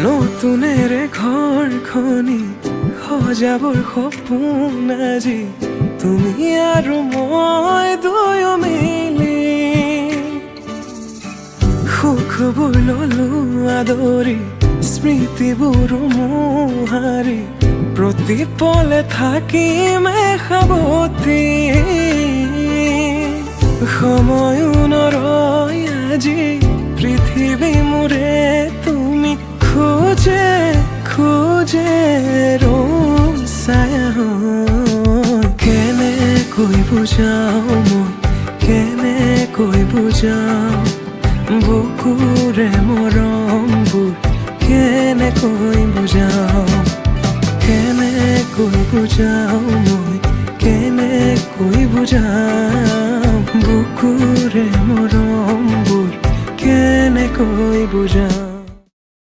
নতুনেৰে ঘৰখনি সজাবৰ সপোন আজি তুমি আৰু মই দুয়ো মিলি সুখবোৰ ললো আদৰি স্মৃতিবোৰ মোহাৰি প্ৰতি পলে থাকিমে সাৱতি সময়ো নৰয় আজি পৃথিৱী মোৰে তুমি খোজে খোজে ৰং ছায়া কেনেকৈ বুজাও মই কেনেকৈ বুজাও বুকুৰে মৰমবোৰ কেনেকৈ বুজাও কেনেকৈ বুজাও মই কেনেকৈ বুজাও বুকুৰে মৰমবোৰ কেনেকৈ বুজাও